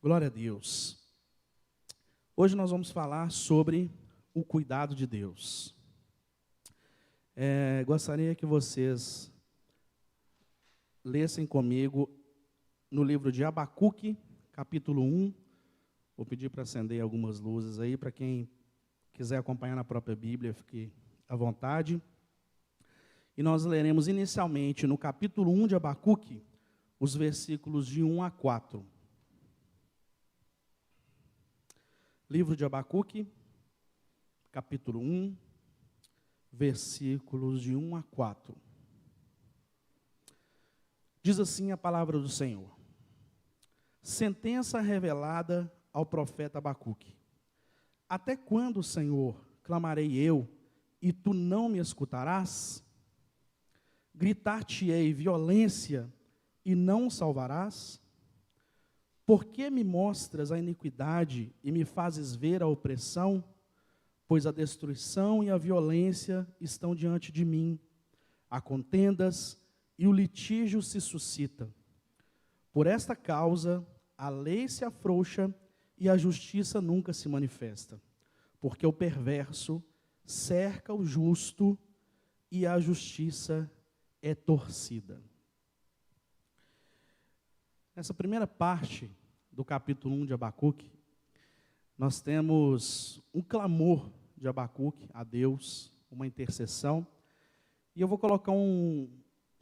Glória a Deus. Hoje nós vamos falar sobre o cuidado de Deus. Gostaria que vocês lessem comigo no livro de Abacuque, capítulo 1. Vou pedir para acender algumas luzes aí, para quem quiser acompanhar na própria Bíblia, fique à vontade. E nós leremos inicialmente no capítulo 1 de Abacuque, os versículos de 1 a 4. Livro de Abacuque, capítulo 1, versículos de 1 a 4. Diz assim a palavra do Senhor: sentença revelada ao profeta Abacuque. Até quando, Senhor, clamarei eu, e tu não me escutarás? Gritar-te-ei violência, e não salvarás? Por que me mostras a iniquidade e me fazes ver a opressão? Pois a destruição e a violência estão diante de mim. Há contendas e o litígio se suscita. Por esta causa, a lei se afrouxa e a justiça nunca se manifesta. Porque o perverso cerca o justo e a justiça é torcida. Nessa primeira parte do capítulo 1 de Abacuque, nós temos um clamor de Abacuque a Deus, uma intercessão, e eu vou colocar um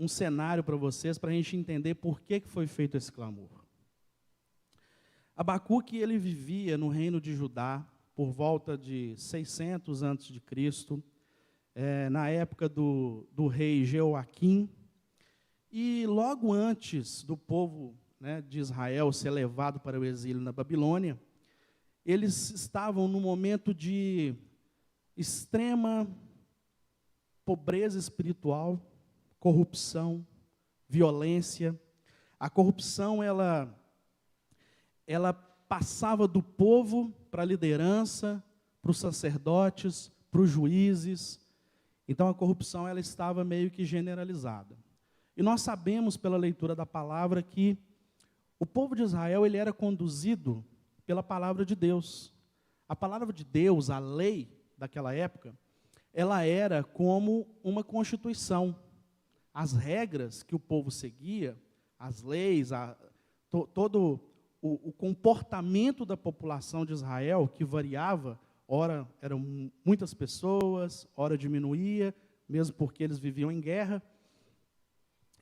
cenário para vocês, para a gente entender por que foi feito esse clamor. Abacuque, ele vivia no reino de Judá, por volta de 600 a.C., na época do rei Jeoaquim, e logo antes do povo de Israel ser levado para o exílio na Babilônia, eles estavam num momento de extrema pobreza espiritual, corrupção, violência. A corrupção, ela passava do povo para a liderança, para os sacerdotes, para os juízes. Então a corrupção ela estava meio que generalizada. E nós sabemos pela leitura da palavra que o povo de Israel ele era conduzido pela palavra de Deus. A palavra de Deus, a lei daquela época, ela era como uma constituição. As regras que o povo seguia, as leis, todo o comportamento da população de Israel, que variava, ora eram muitas pessoas, ora diminuía, mesmo porque eles viviam em guerra.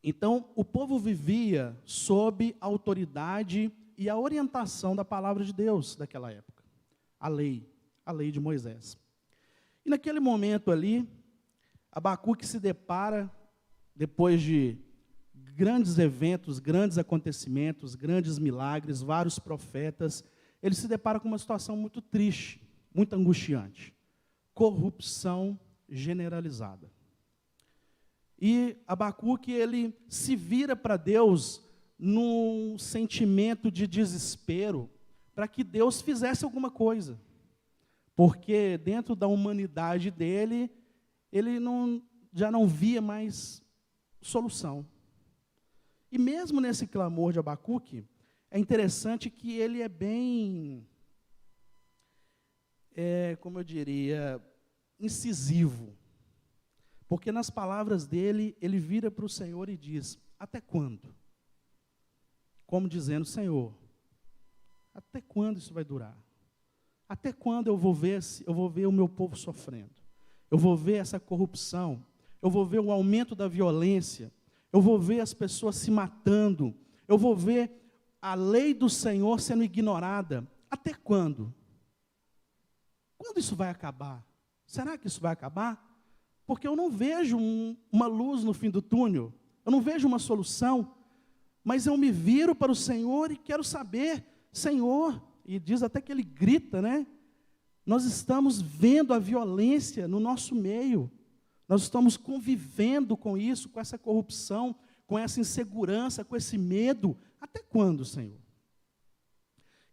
Então, o povo vivia sob a autoridade e a orientação da palavra de Deus daquela época. A lei de Moisés. E naquele momento ali, Abacuque se depara, depois de grandes eventos, grandes acontecimentos, grandes milagres, vários profetas, ele se depara com uma situação muito triste, muito angustiante. Corrupção generalizada. E Abacuque, ele se vira para Deus num sentimento de desespero, para que Deus fizesse alguma coisa. Porque dentro da humanidade dele, ele já não via mais solução. E mesmo nesse clamor de Abacuque, é interessante que ele é bem, como eu diria, incisivo. Porque nas palavras dele, ele vira para o Senhor e diz: até quando? Como dizendo: Senhor, até quando isso vai durar? Até quando eu vou ver o meu povo sofrendo? Eu vou ver essa corrupção, eu vou ver o aumento da violência, eu vou ver as pessoas se matando, eu vou ver a lei do Senhor sendo ignorada. Até quando? Quando isso vai acabar? Será que isso vai acabar? Porque eu não vejo uma luz no fim do túnel, eu não vejo uma solução, mas eu me viro para o Senhor e quero saber, Senhor, e diz até que ele grita, nós estamos vendo a violência no nosso meio, nós estamos convivendo com isso, com essa corrupção, com essa insegurança, com esse medo, até quando, Senhor?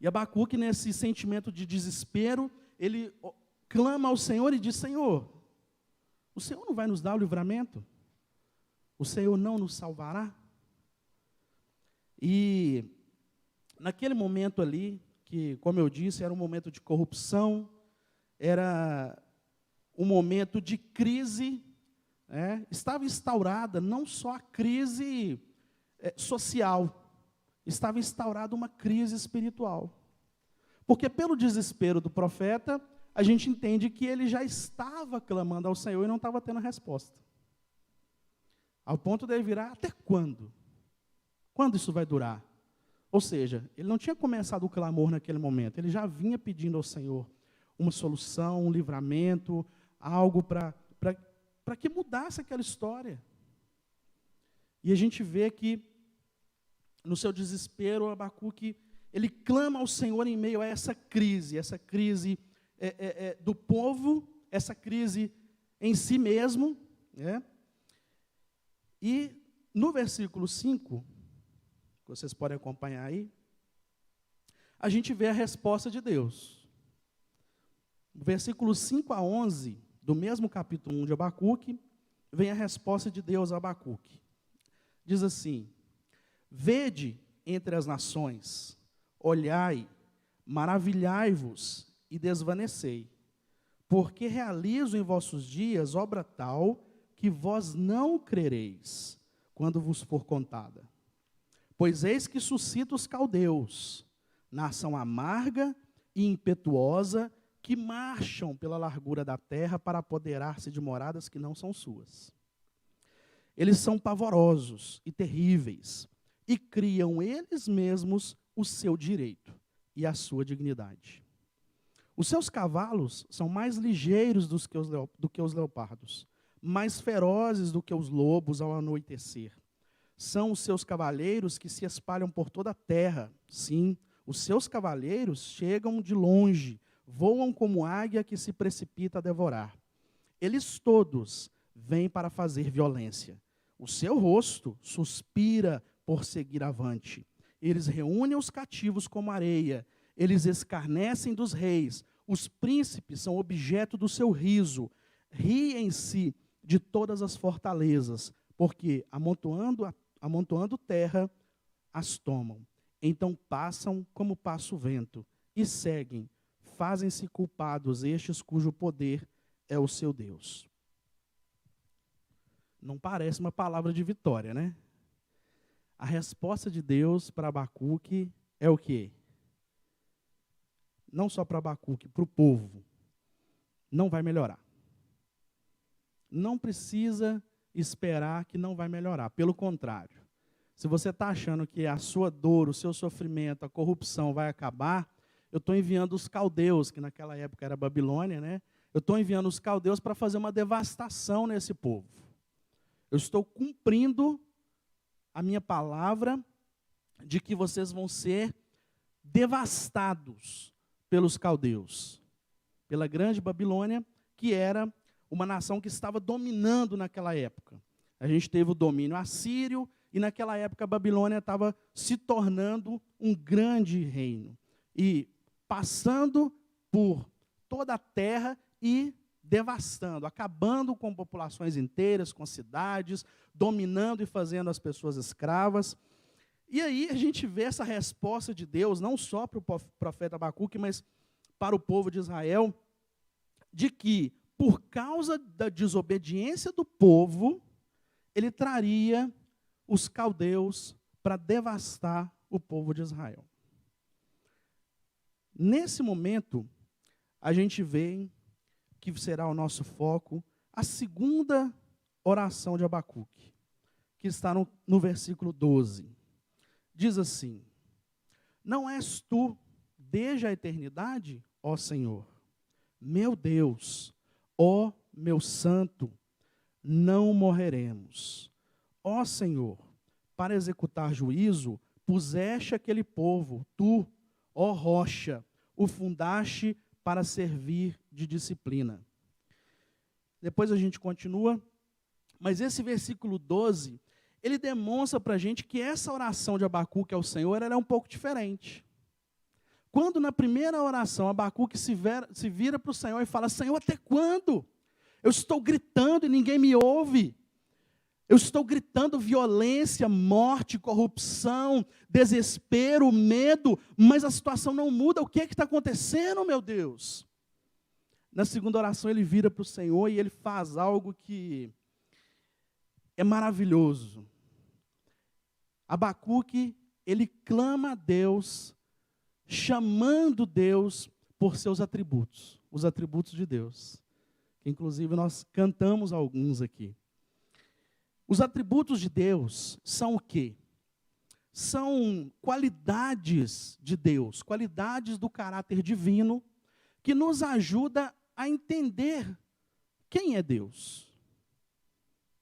E Abacuque, nesse sentimento de desespero, ele clama ao Senhor e diz: Senhor, o Senhor não vai nos dar o livramento? O Senhor não nos salvará? E naquele momento ali, que, como eu disse, era um momento de corrupção, era um momento de crise, estava instaurada não só a crise social, estava instaurada uma crise espiritual. Porque pelo desespero do profeta, a gente entende que ele já estava clamando ao Senhor e não estava tendo resposta. Ao ponto de ele virar, até quando? Quando isso vai durar? Ou seja, ele não tinha começado o clamor naquele momento, ele já vinha pedindo ao Senhor uma solução, um livramento, algo para que mudasse aquela história. E a gente vê que, no seu desespero, Abacuque, ele clama ao Senhor em meio a essa crise do povo, essa crise em si mesmo. E no versículo 5, que vocês podem acompanhar aí, a gente vê a resposta de Deus. Versículos 5 a 11, do mesmo capítulo 1 de Abacuque, vem a resposta de Deus a Abacuque. Diz assim: vede entre as nações, olhai, maravilhai-vos e desvanecei, porque realizo em vossos dias obra tal que vós não crereis, quando vos for contada. Pois eis que suscita os caldeus, nação amarga e impetuosa, que marcham pela largura da terra para apoderar-se de moradas que não são suas. Eles são pavorosos e terríveis, e criam eles mesmos o seu direito e a sua dignidade. Os seus cavalos são mais ligeiros do que os leopardos, mais ferozes do que os lobos ao anoitecer. São os seus cavaleiros que se espalham por toda a terra. Sim, os seus cavaleiros chegam de longe, voam como águia que se precipita a devorar. Eles todos vêm para fazer violência. O seu rosto suspira por seguir avante. Eles reúnem os cativos como areia. Eles escarnecem dos reis. Os príncipes são objeto do seu riso. Riem-se de todas as fortalezas, porque amontoando terra, as tomam. Então passam como passa o vento e seguem. Fazem-se culpados estes cujo poder é o seu Deus. Não parece uma palavra de vitória, né? A resposta de Deus para Abacuque é o quê? Não só para Abacuque, para o povo. Não vai melhorar. Não precisa esperar que não vai melhorar. Pelo contrário, se você está achando que a sua dor, o seu sofrimento, a corrupção vai acabar, eu estou enviando os caldeus, que naquela época era Babilônia, né? Eu estou enviando os caldeus para fazer uma devastação nesse povo. Eu estou cumprindo a minha palavra de que vocês vão ser devastados pelos caldeus, pela grande Babilônia, que era uma nação que estava dominando naquela época. A gente teve o domínio assírio, e naquela época a Babilônia estava se tornando um grande reino. E passando por toda a terra e devastando, acabando com populações inteiras, com cidades, dominando e fazendo as pessoas escravas. E aí a gente vê essa resposta de Deus, não só para o profeta Abacuque, mas para o povo de Israel, de que, por causa da desobediência do povo, ele traria os caldeus para devastar o povo de Israel. Nesse momento, a gente vê que será o nosso foco, a segunda oração de Abacuque, que está no versículo 12. Diz assim: não és tu desde a eternidade, ó Senhor, meu Deus, ó meu santo, não morreremos. Ó Senhor, para executar juízo, puseste aquele povo, tu, ó rocha, o fundaste para servir de disciplina. Depois a gente continua, mas esse versículo 12, ele demonstra para a gente que essa oração de Abacuque ao Senhor, ela é um pouco diferente. Quando na primeira oração Abacuque se vira para o Senhor e fala: Senhor, até quando? Eu estou gritando e ninguém me ouve. Eu estou gritando violência, morte, corrupção, desespero, medo, mas a situação não muda. O que é que está acontecendo, meu Deus? Na segunda oração, ele vira para o Senhor e ele faz algo que é maravilhoso. Abacuque, ele clama a Deus, chamando Deus por seus atributos, os atributos de Deus. Inclusive, nós cantamos alguns aqui. Os atributos de Deus são o quê? São qualidades de Deus, qualidades do caráter divino, que nos ajuda a entender quem é Deus.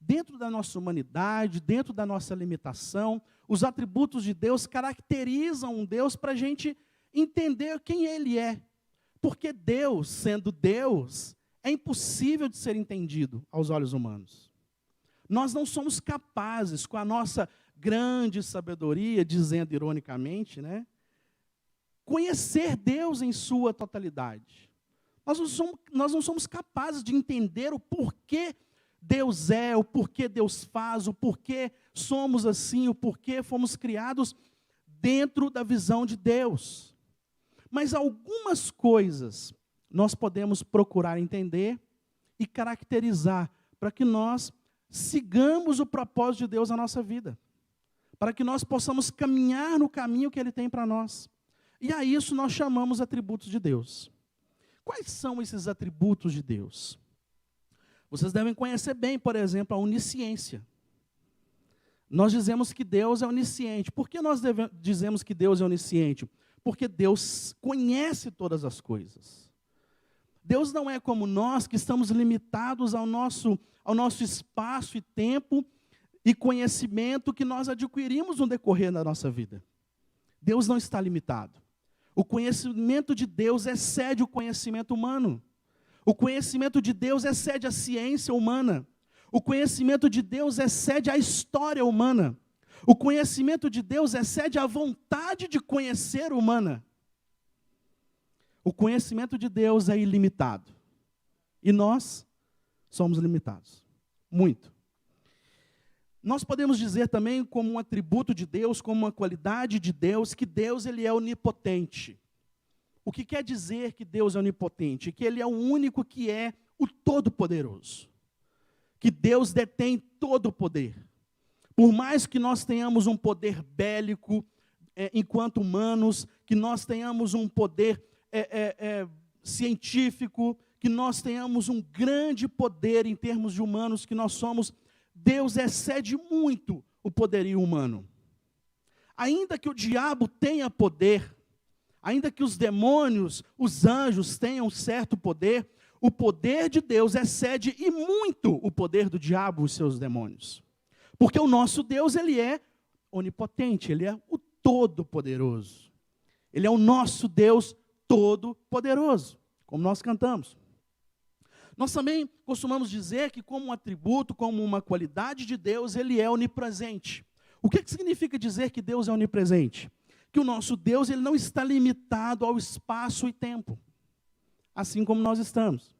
Dentro da nossa humanidade, dentro da nossa limitação, os atributos de Deus caracterizam um Deus para a gente entender quem Ele é. Porque Deus, sendo Deus, é impossível de ser entendido aos olhos humanos. Nós não somos capazes, com a nossa grande sabedoria, dizendo ironicamente, né, conhecer Deus em sua totalidade. Nós não somos capazes de entender o porquê Deus é, o porquê Deus faz, o porquê somos assim, o porquê fomos criados dentro da visão de Deus. Mas algumas coisas nós podemos procurar entender e caracterizar para que nós sigamos o propósito de Deus na nossa vida, para que nós possamos caminhar no caminho que Ele tem para nós. E a isso nós chamamos atributos de Deus. Quais são esses atributos de Deus? Vocês devem conhecer bem, por exemplo, a onisciência. Nós dizemos que Deus é onisciente. Por que nós dizemos que Deus é onisciente? Porque Deus conhece todas as coisas. Deus não é como nós, que estamos limitados ao nosso espaço e tempo e conhecimento que nós adquirimos no decorrer da nossa vida. Deus não está limitado. O conhecimento de Deus excede o conhecimento humano. O conhecimento de Deus excede a ciência humana. O conhecimento de Deus excede a história humana. O conhecimento de Deus excede a vontade de conhecer humana. O conhecimento de Deus é ilimitado. E nós somos limitados. Muito. Nós podemos dizer também como um atributo de Deus, como uma qualidade de Deus, que Deus ele é onipotente. O que quer dizer que Deus é onipotente? Que Ele é o único que é o todo-poderoso. Que Deus detém todo o poder. Por mais que nós tenhamos um poder bélico, enquanto humanos, que nós tenhamos um poder científico, que nós tenhamos um grande poder em termos de humanos que nós somos, Deus excede muito o poderio humano. Ainda que o diabo tenha poder, ainda que os demônios, os anjos tenham certo poder, o poder de Deus excede e muito o poder do diabo e os seus demônios. Porque o nosso Deus, Ele é onipotente, Ele é o todo-poderoso. Ele é o nosso Deus todo-poderoso, como nós cantamos. Nós também costumamos dizer que como um atributo, como uma qualidade de Deus, Ele é onipresente. O que significa dizer que Deus é onipresente? Que o nosso Deus ele não está limitado ao espaço e tempo, assim como nós estamos.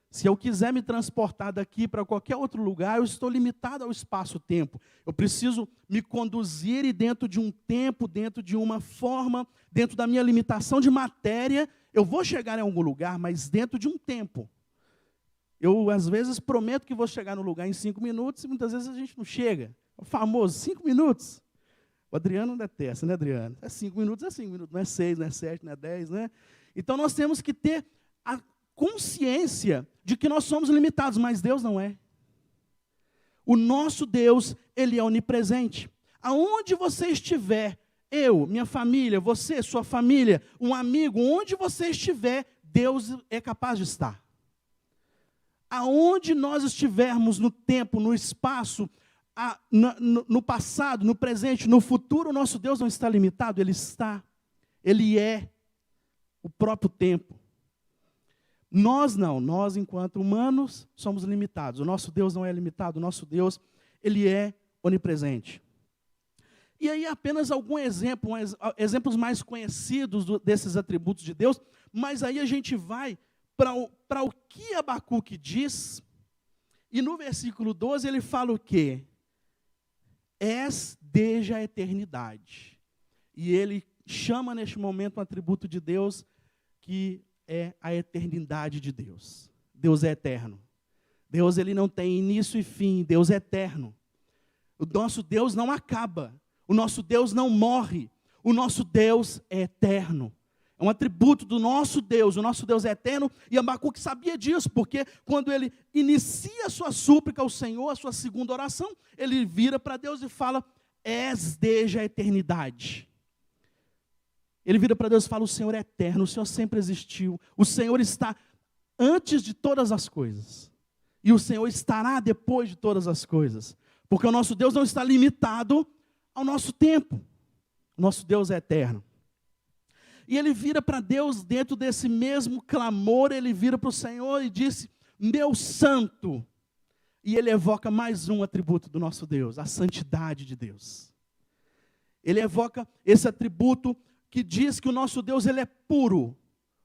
Se eu quiser me transportar daqui para qualquer outro lugar, eu estou limitado ao espaço-tempo. Eu preciso me conduzir e dentro de um tempo, dentro de uma forma, dentro da minha limitação de matéria, eu vou chegar em algum lugar, mas dentro de um tempo. Eu, às vezes, prometo que vou chegar no lugar em 5 minutos e muitas vezes a gente não chega. O famoso 5 minutos. O Adriano detesta, né, Adriano? É 5 minutos, não é 6, não é 7, não é 10, né? Então, nós temos que ter a consciência de que nós somos limitados, mas Deus não é. O nosso Deus, Ele é onipresente. Aonde você estiver, eu, minha família, você, sua família, um amigo, onde você estiver, Deus é capaz de estar. Aonde nós estivermos no tempo, no espaço, no passado, no presente, no futuro, o nosso Deus não está limitado, Ele está. Ele é o próprio tempo. Nós não, nós enquanto humanos somos limitados. O nosso Deus não é limitado, o nosso Deus, Ele é onipresente. E aí apenas algum exemplo, exemplos mais conhecidos desses atributos de Deus, mas aí a gente vai para o que Abacuque diz E no versículo 12 ele fala o quê? És desde a eternidade. E ele chama neste momento um atributo de Deus que é a eternidade de Deus. Deus é eterno. Deus ele não tem início e fim, Deus é eterno. O nosso Deus não acaba, o nosso Deus não morre, o nosso Deus é eterno. É um atributo do nosso Deus, o nosso Deus é eterno, e Abacuque sabia disso, porque quando ele inicia a sua súplica ao Senhor, a sua segunda oração, ele vira para Deus e fala, és desde a eternidade. Ele vira para Deus e fala, o Senhor é eterno, o Senhor sempre existiu, o Senhor está antes de todas as coisas, e o Senhor estará depois de todas as coisas, porque o nosso Deus não está limitado ao nosso tempo, o nosso Deus é eterno. E ele vira para Deus, dentro desse mesmo clamor, ele vira para o Senhor e disse, meu santo. E ele evoca mais um atributo do nosso Deus, a santidade de Deus. Ele evoca esse atributo que diz que o nosso Deus ele é puro.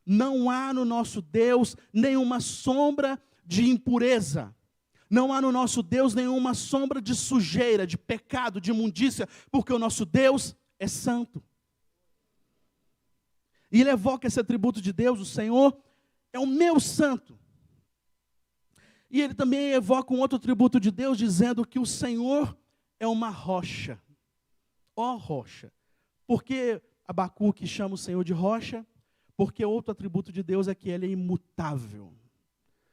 Não há no nosso Deus nenhuma sombra de impureza. Não há no nosso Deus nenhuma sombra de sujeira, de pecado, de imundícia, porque o nosso Deus é santo. E ele evoca esse atributo de Deus, o Senhor é o meu santo. E ele também evoca um outro atributo de Deus, dizendo que o Senhor é uma rocha. Ó rocha. Por que Abacuque chama o Senhor de rocha? Porque outro atributo de Deus é que ele é imutável.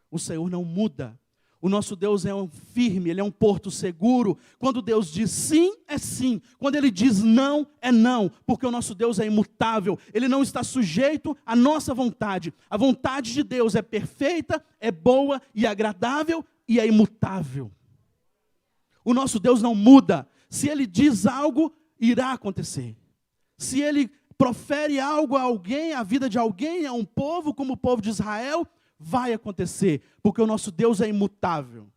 O Senhor não muda. O nosso Deus é um firme, ele é um porto seguro. Quando Deus diz sim, é sim. Quando ele diz não, é não. Porque o nosso Deus é imutável. Ele não está sujeito à nossa vontade. A vontade de Deus é perfeita, é boa e agradável e é imutável. O nosso Deus não muda. Se ele diz algo, irá acontecer. Se ele profere algo a alguém, a vida de alguém, a um povo, como o povo de Israel, vai acontecer, porque o nosso Deus é imutável.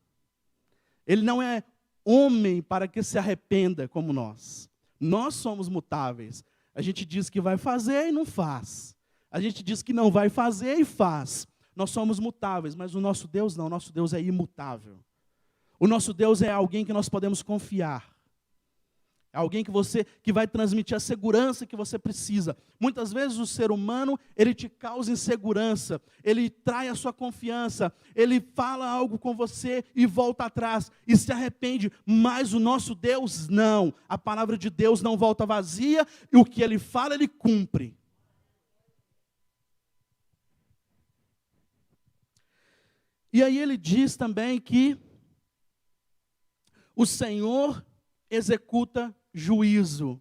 Ele não é homem para que se arrependa como nós. Nós somos mutáveis. A gente diz que vai fazer e não faz. A gente diz que não vai fazer e faz. Nós somos mutáveis, mas o nosso Deus não. O nosso Deus é imutável. O nosso Deus é alguém que nós podemos confiar. Alguém que vai transmitir a segurança que você precisa. Muitas vezes o ser humano, ele te causa insegurança, ele trai a sua confiança, ele fala algo com você e volta atrás, e se arrepende, mas o nosso Deus não. A palavra de Deus não volta vazia, e o que ele fala, ele cumpre. E aí ele diz também que o Senhor executa juízo,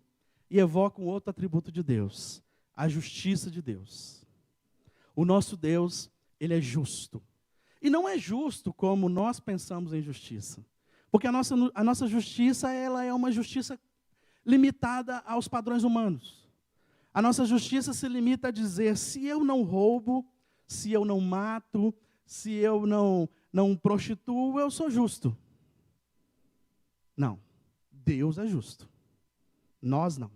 e evoca um outro atributo de Deus, a justiça de Deus. O nosso Deus, ele é justo. E não é justo como nós pensamos em justiça. Porque a nossa justiça, ela é uma justiça limitada aos padrões humanos. A nossa justiça se limita a dizer, se eu não roubo, se eu não mato, se eu não prostituo, eu sou justo. Não. Deus é justo. Nós não.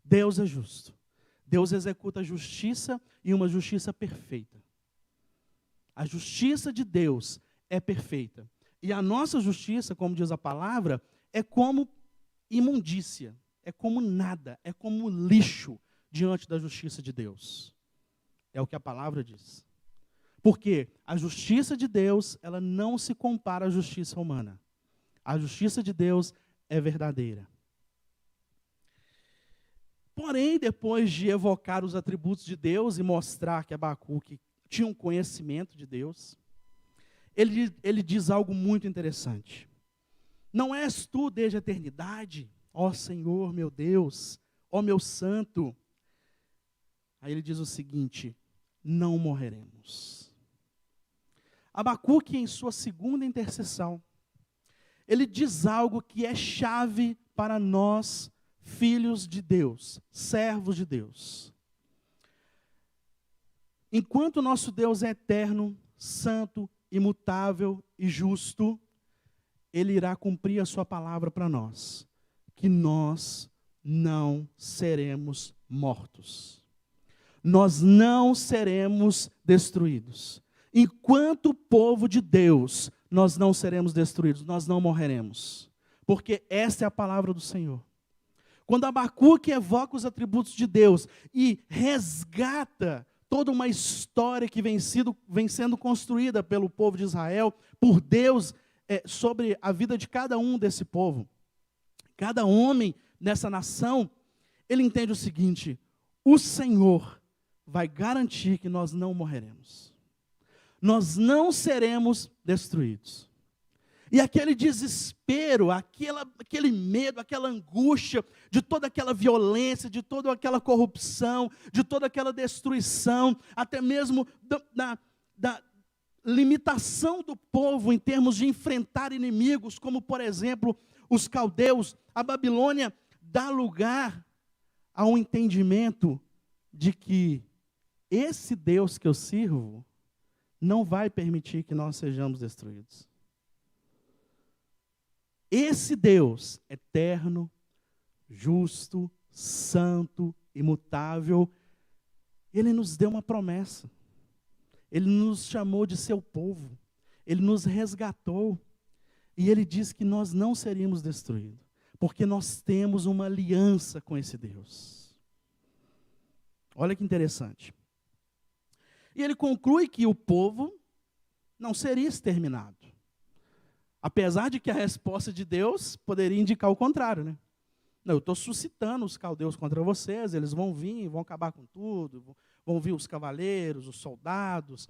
Deus é justo. Deus executa a justiça e uma justiça perfeita. A justiça de Deus é perfeita. E a nossa justiça, como diz a palavra, é como imundícia, é como nada, é como lixo diante da justiça de Deus. É o que a palavra diz. Porque a justiça de Deus, ela não se compara à justiça humana. A justiça de Deus é verdadeira. Porém, depois de evocar os atributos de Deus e mostrar que Abacuque tinha um conhecimento de Deus, ele diz algo muito interessante. Não és tu desde a eternidade, ó Senhor, meu Deus, ó meu santo. Aí ele diz o seguinte, não morreremos. Abacuque, em sua segunda intercessão, ele diz algo que é chave para nós, filhos de Deus, servos de Deus. Enquanto nosso Deus é eterno, santo, imutável e justo, Ele irá cumprir a sua palavra para nós, que nós não seremos mortos. Nós não seremos destruídos. Enquanto povo de Deus, nós não seremos destruídos, nós não morreremos. Porque esta é a palavra do Senhor. Quando Abacuque evoca os atributos de Deus e resgata toda uma história que vem sendo construída pelo povo de Israel, por Deus, sobre a vida de cada um desse povo, cada homem nessa nação, ele entende o seguinte: o Senhor vai garantir que nós não morreremos. Nós não seremos destruídos. E aquele desespero, aquele medo, aquela angústia de toda aquela violência, de toda aquela corrupção, de toda aquela destruição, até mesmo da limitação do povo em termos de enfrentar inimigos, como por exemplo os caldeus, a Babilônia dá lugar a um entendimento de que esse Deus que eu sirvo não vai permitir que nós sejamos destruídos. Esse Deus eterno, justo, santo, imutável, Ele nos deu uma promessa. Ele nos chamou de seu povo. Ele nos resgatou. E Ele diz que nós não seríamos destruídos, porque nós temos uma aliança com esse Deus. Olha que interessante. E ele conclui que o povo não seria exterminado. Apesar de que a resposta de Deus poderia indicar o contrário, né? Não, eu estou suscitando os caldeus contra vocês, eles vão vir, vão acabar com tudo, vão vir os cavaleiros, os soldados,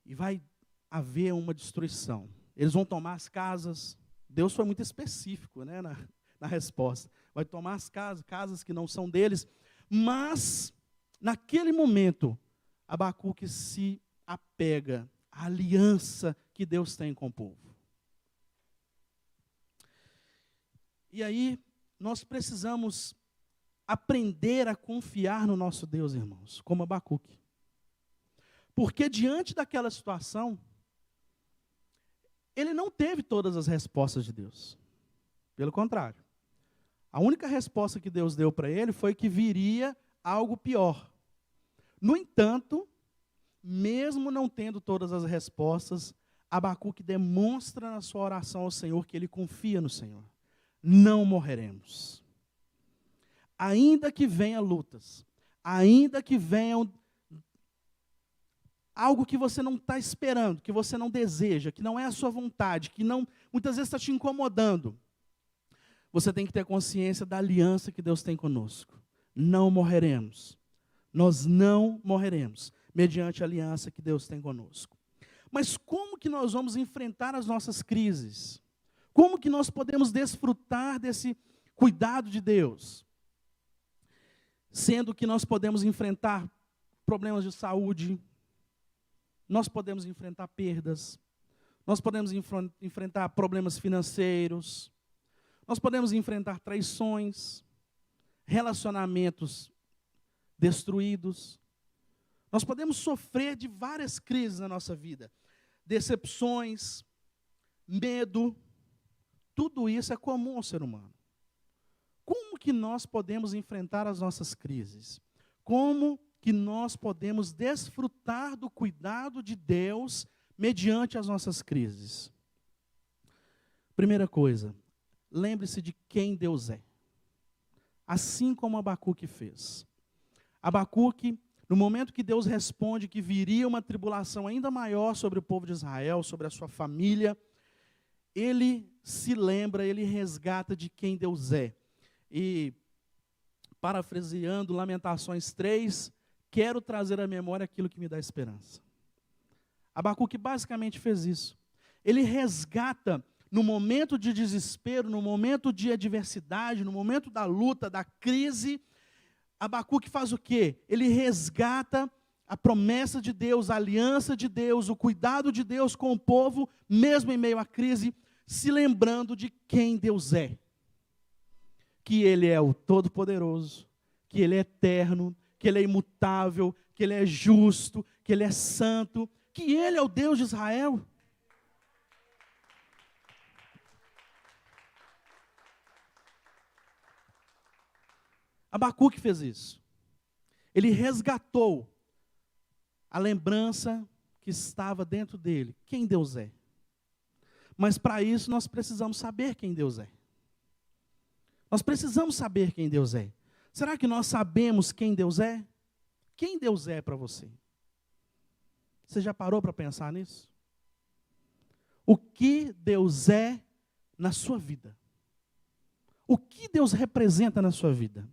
e vai haver uma destruição. Eles vão tomar as casas. Deus foi muito específico, né, na resposta. Vai tomar as casas que não são deles, mas, naquele momento, Abacuque se apega à aliança que Deus tem com o povo. E aí, nós precisamos aprender a confiar no nosso Deus, irmãos, como Abacuque. Porque diante daquela situação, ele não teve todas as respostas de Deus. Pelo contrário. A única resposta que Deus deu para ele foi que viria algo pior. No entanto, mesmo não tendo todas as respostas, Abacuque demonstra na sua oração ao Senhor que ele confia no Senhor. Não morreremos. Ainda que venham lutas, ainda que venham algo que você não está esperando, que você não deseja, que não é a sua vontade, que não, muitas vezes está te incomodando, você tem que ter consciência da aliança que Deus tem conosco. Não morreremos. Nós não morreremos, mediante a aliança que Deus tem conosco. Mas como que nós vamos enfrentar as nossas crises? Como que nós podemos desfrutar desse cuidado de Deus? Sendo que nós podemos enfrentar problemas de saúde, nós podemos enfrentar perdas, nós podemos enfrentar problemas financeiros, nós podemos enfrentar traições, relacionamentos destruídos. Nós podemos sofrer de várias crises na nossa vida, decepções, medo. Tudo isso é comum ao ser humano. Como que nós podemos enfrentar as nossas crises? Como que nós podemos desfrutar do cuidado de Deus mediante as nossas crises? Primeira coisa, lembre-se de quem Deus é. Assim como Abacuque fez. Abacuque, no momento que Deus responde que viria uma tribulação ainda maior sobre o povo de Israel, sobre a sua família, ele se lembra, ele resgata de quem Deus é. E, parafraseando Lamentações 3, quero trazer à memória aquilo que me dá esperança. Abacuque basicamente fez isso. Ele resgata, no momento de desespero, no momento de adversidade, no momento da luta, da crise, Abacuque faz o quê? Ele resgata a promessa de Deus, a aliança de Deus, o cuidado de Deus com o povo, mesmo em meio à crise, se lembrando de quem Deus é. Que Ele é o Todo-Poderoso, que Ele é eterno, que Ele é imutável, que Ele é justo, que Ele é santo, que Ele é o Deus de Israel. Abacuque fez isso. Ele resgatou a lembrança que estava dentro dele. Quem Deus é? Mas para isso nós precisamos saber quem Deus é. Nós precisamos saber quem Deus é. Será que nós sabemos quem Deus é? Quem Deus é para você? Você já parou para pensar nisso? O que Deus é na sua vida? O que Deus representa na sua vida?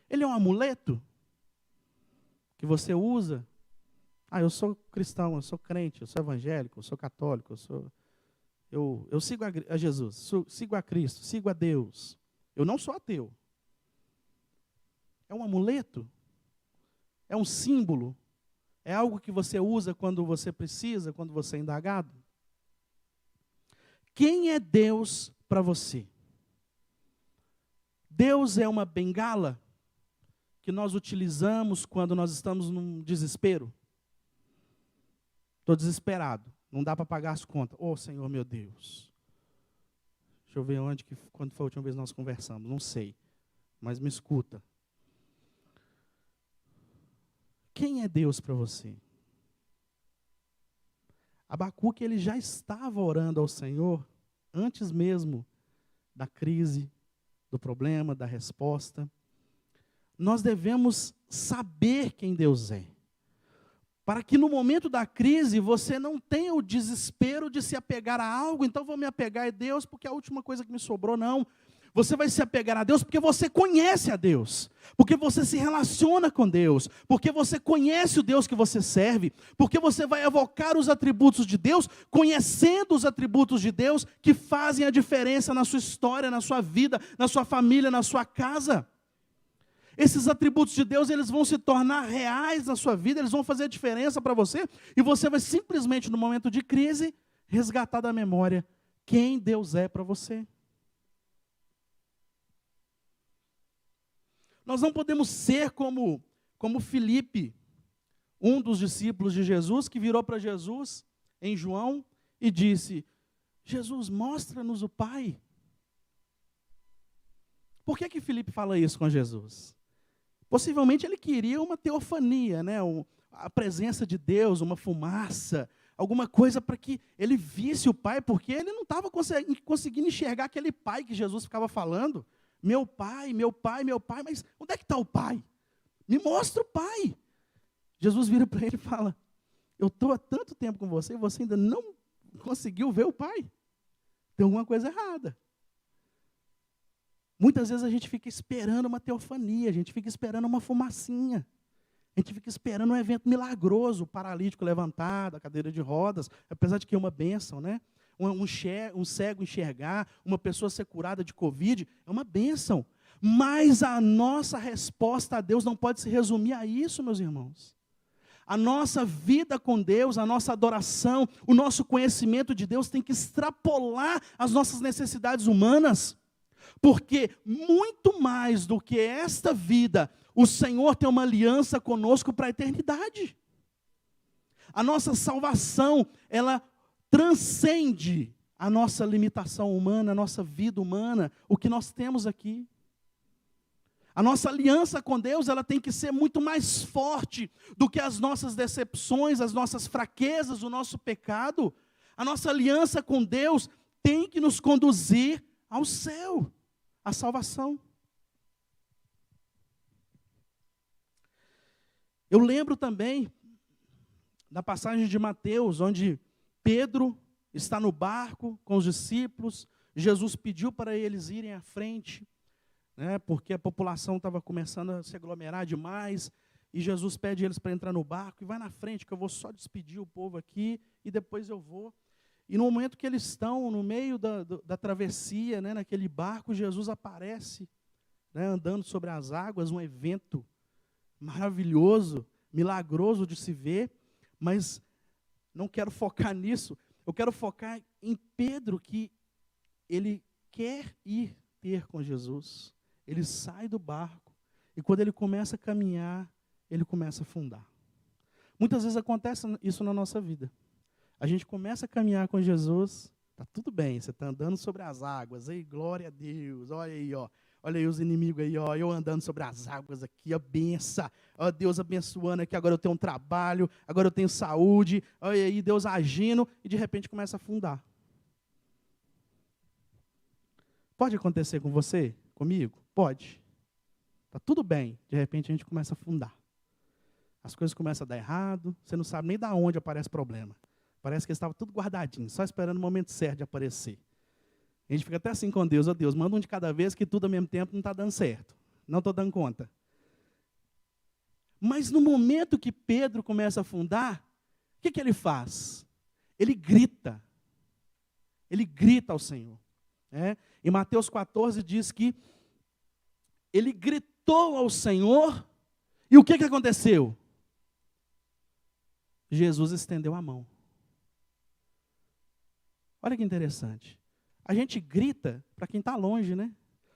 Ele é um amuleto que você usa? Eu sou cristão, eu sou crente, eu sou evangélico, eu sou católico, eu sigo a Jesus, sigo a Cristo, sigo a Deus. Eu não sou ateu. É um amuleto? É um símbolo? É algo que você usa quando você precisa, quando você é indagado? Quem é Deus para você? Deus é uma bengala que nós utilizamos quando nós estamos num desespero? Estou desesperado, não dá para pagar as contas. Senhor, meu Deus. Deixa eu ver quando foi a última vez que nós conversamos, não sei, mas me escuta. Quem é Deus para você? Abacuque, ele já estava orando ao Senhor antes mesmo da crise, do problema, da resposta. Nós devemos saber quem Deus é, para que no momento da crise você não tenha o desespero de se apegar a algo, então vou me apegar a Deus porque é a última coisa que me sobrou, não. Você vai se apegar a Deus porque você conhece a Deus, porque você se relaciona com Deus, porque você conhece o Deus que você serve, porque você vai evocar os atributos de Deus, conhecendo os atributos de Deus que fazem a diferença na sua história, na sua vida, na sua família, na sua casa. Esses atributos de Deus, eles vão se tornar reais na sua vida, eles vão fazer a diferença para você, e você vai simplesmente, no momento de crise, resgatar da memória quem Deus é para você. Nós não podemos ser como Filipe, um dos discípulos de Jesus, que virou para Jesus em João e disse: Jesus, mostra-nos o Pai. Por que Filipe fala isso com Jesus? Possivelmente ele queria uma teofania, né? A presença de Deus, uma fumaça, alguma coisa para que ele visse o Pai, porque ele não estava conseguindo enxergar aquele Pai que Jesus ficava falando. Meu Pai, meu Pai, meu Pai, mas onde é que está o Pai? Me mostra o Pai. Jesus vira para ele e fala: eu estou há tanto tempo com você e você ainda não conseguiu ver o Pai. Tem alguma coisa errada. Muitas vezes a gente fica esperando uma teofania, a gente fica esperando uma fumacinha. A gente fica esperando um evento milagroso, o paralítico levantado, a cadeira de rodas, apesar de que é uma bênção, né? Um cego enxergar, uma pessoa ser curada de Covid, é uma bênção. Mas a nossa resposta a Deus não pode se resumir a isso, meus irmãos. A nossa vida com Deus, a nossa adoração, o nosso conhecimento de Deus tem que extrapolar as nossas necessidades humanas. Porque muito mais do que esta vida, o Senhor tem uma aliança conosco para a eternidade. A nossa salvação, ela transcende a nossa limitação humana, a nossa vida humana, o que nós temos aqui. A nossa aliança com Deus, ela tem que ser muito mais forte do que as nossas decepções, as nossas fraquezas, o nosso pecado. A nossa aliança com Deus tem que nos conduzir ao céu, à salvação. Eu lembro também da passagem de Mateus, onde Pedro está no barco com os discípulos, Jesus pediu para eles irem à frente, né, porque a população estava começando a se aglomerar demais, e Jesus pede eles para entrar no barco, e vai na frente, que eu vou só despedir o povo aqui, e depois eu vou. E no momento que eles estão no meio da travessia, né, naquele barco, Jesus aparece, né, andando sobre as águas, um evento maravilhoso, milagroso de se ver, mas não quero focar nisso, eu quero focar em Pedro, que ele quer ir ter com Jesus. Ele sai do barco, e quando ele começa a caminhar, ele começa a afundar. Muitas vezes acontece isso na nossa vida. A gente começa a caminhar com Jesus, está tudo bem, você está andando sobre as águas, ei, glória a Deus, olha aí, ó. Olha aí os inimigos aí, ó, eu andando sobre as águas aqui, ó, benção, ó, Deus abençoando aqui, agora eu tenho um trabalho, agora eu tenho saúde, olha aí Deus agindo, e de repente começa a afundar. Pode acontecer com você? Comigo? Pode. Está tudo bem. De repente a gente começa a afundar. As coisas começam a dar errado. Você não sabe nem de onde aparece problema. Parece que estava tudo guardadinho, só esperando o momento certo de aparecer. A gente fica até assim com Deus. Ó Deus, manda um de cada vez que tudo ao mesmo tempo não está dando certo. Não estou dando conta. Mas no momento que Pedro começa a afundar, o que ele faz? Ele grita. Ele grita ao Senhor. Em Mateus 14 diz que ele gritou ao Senhor, e o que aconteceu? Jesus estendeu a mão. Olha que interessante. A gente grita para quem está longe, né?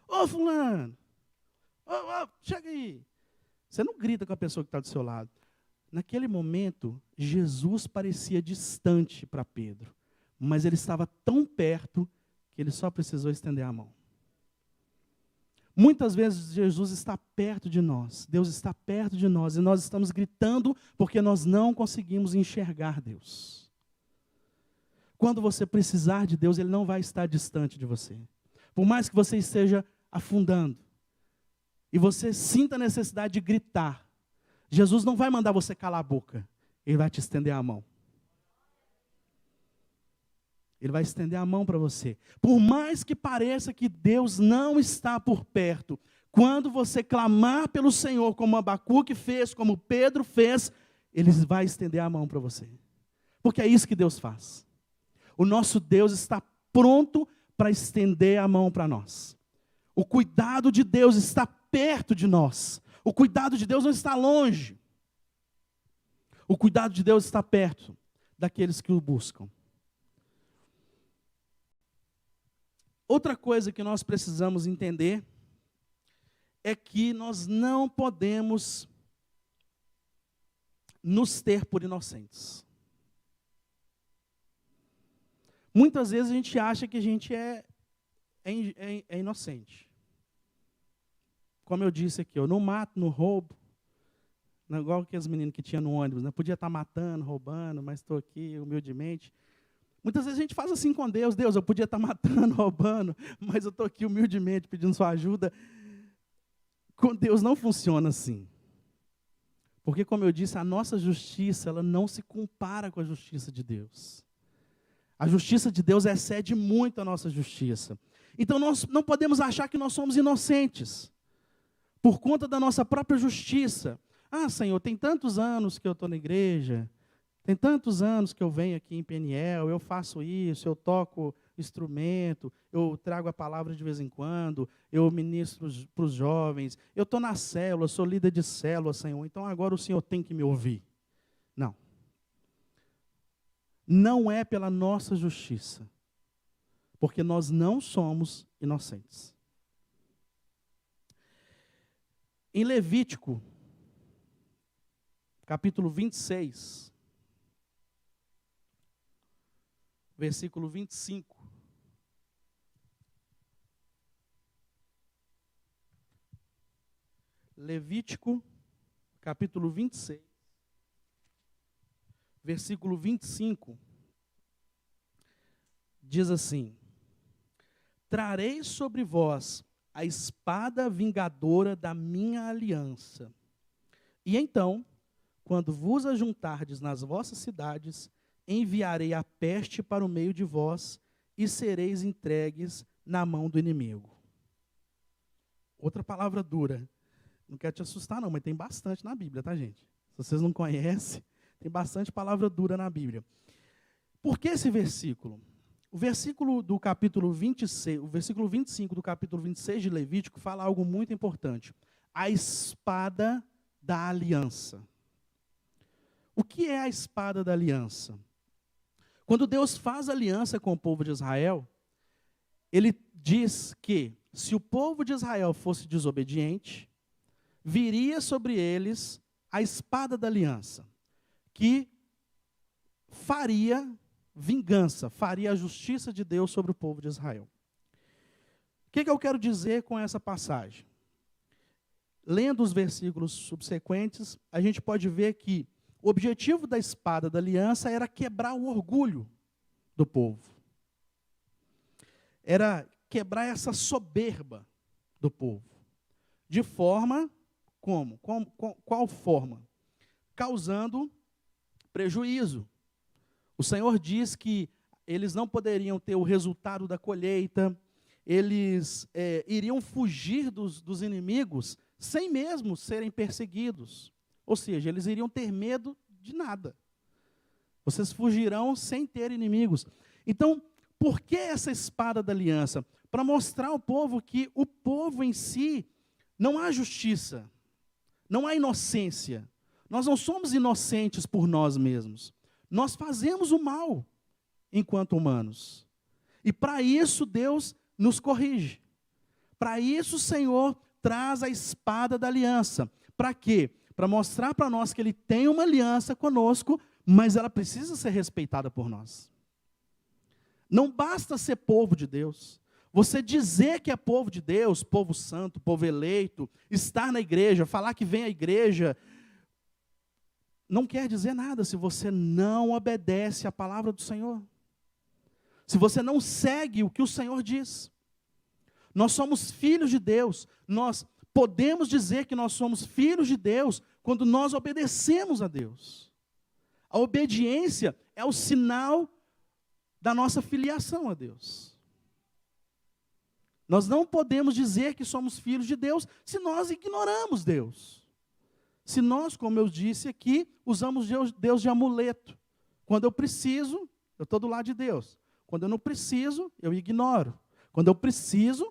Ô fulano, chega aí. Você não grita com a pessoa que está do seu lado. Naquele momento, Jesus parecia distante para Pedro, mas ele estava tão perto que ele só precisou estender a mão. Muitas vezes Jesus está perto de nós, Deus está perto de nós, e nós estamos gritando porque nós não conseguimos enxergar Deus. Quando você precisar de Deus, Ele não vai estar distante de você. Por mais que você esteja afundando, e você sinta a necessidade de gritar, Jesus não vai mandar você calar a boca, Ele vai te estender a mão. Ele vai estender a mão para você. Por mais que pareça que Deus não está por perto, quando você clamar pelo Senhor, como Abacuque fez, como Pedro fez, Ele vai estender a mão para você. Porque é isso que Deus faz. O nosso Deus está pronto para estender a mão para nós. O cuidado de Deus está perto de nós. O cuidado de Deus não está longe. O cuidado de Deus está perto daqueles que o buscam. Outra coisa que nós precisamos entender é que nós não podemos nos ter por inocentes. Muitas vezes a gente acha que a gente é inocente. Como eu disse aqui, eu não mato, não roubo. Não é igual aqueles meninos que tinha no ônibus, né? Podia estar matando, roubando, mas estou aqui humildemente. Muitas vezes a gente faz assim com Deus. Deus, eu podia estar matando, roubando, mas eu estou aqui humildemente pedindo sua ajuda. Com Deus não funciona assim. Porque, como eu disse, a nossa justiça, ela não se compara com a justiça de Deus. A justiça de Deus excede muito a nossa justiça. Então, nós não podemos achar que nós somos inocentes, por conta da nossa própria justiça. Ah, Senhor, tem tantos anos que eu estou na igreja, tem tantos anos que eu venho aqui em Peniel, eu faço isso, eu toco instrumento, eu trago a palavra de vez em quando, eu ministro para os jovens, eu estou na célula, sou líder de célula, Senhor, então agora o Senhor tem que me ouvir. Não. Não é pela nossa justiça, porque nós não somos inocentes. Em Levítico, capítulo 26, versículo 25. Levítico, capítulo 26, versículo 25, diz assim: trarei sobre vós a espada vingadora da minha aliança, e então, quando vos ajuntardes nas vossas cidades, enviarei a peste para o meio de vós, e sereis entregues na mão do inimigo. Outra palavra dura. Não quero te assustar não, mas tem bastante na Bíblia, tá, gente? Se vocês não conhecem, tem bastante palavra dura na Bíblia. Por que esse versículo? O versículo do capítulo 26, o versículo 25 do capítulo 26 de Levítico fala algo muito importante. A espada da aliança. O que é a espada da aliança? Quando Deus faz aliança com o povo de Israel, Ele diz que se o povo de Israel fosse desobediente, viria sobre eles a espada da aliança, que faria vingança, faria a justiça de Deus sobre o povo de Israel. O que eu quero dizer com essa passagem? Lendo os versículos subsequentes, a gente pode ver que o objetivo da espada da aliança era quebrar o orgulho do povo. Era quebrar essa soberba do povo. De forma como? Qual forma? Causando prejuízo. O Senhor diz que eles não poderiam ter o resultado da colheita, eles iriam fugir dos inimigos sem mesmo serem perseguidos. Ou seja, eles iriam ter medo de nada. Vocês fugirão sem ter inimigos. Então, por que essa espada da aliança? Para mostrar ao povo que o povo em si não há justiça, não há inocência. Nós não somos inocentes por nós mesmos. Nós fazemos o mal enquanto humanos. E para isso Deus nos corrige. Para isso o Senhor traz a espada da aliança. Para quê? Para mostrar para nós que Ele tem uma aliança conosco, mas ela precisa ser respeitada por nós. Não basta ser povo de Deus. Você dizer que é povo de Deus, povo santo, povo eleito, estar na igreja, falar que vem à igreja, não quer dizer nada se você não obedece à palavra do Senhor. Se você não segue o que o Senhor diz. Nós somos filhos de Deus. Nós podemos dizer que nós somos filhos de Deus quando nós obedecemos a Deus. A obediência é o sinal da nossa filiação a Deus. Nós não podemos dizer que somos filhos de Deus se nós ignoramos Deus. Se nós, como eu disse aqui, usamos Deus de amuleto. Quando eu preciso, eu estou do lado de Deus. Quando eu não preciso, eu ignoro. Quando eu preciso,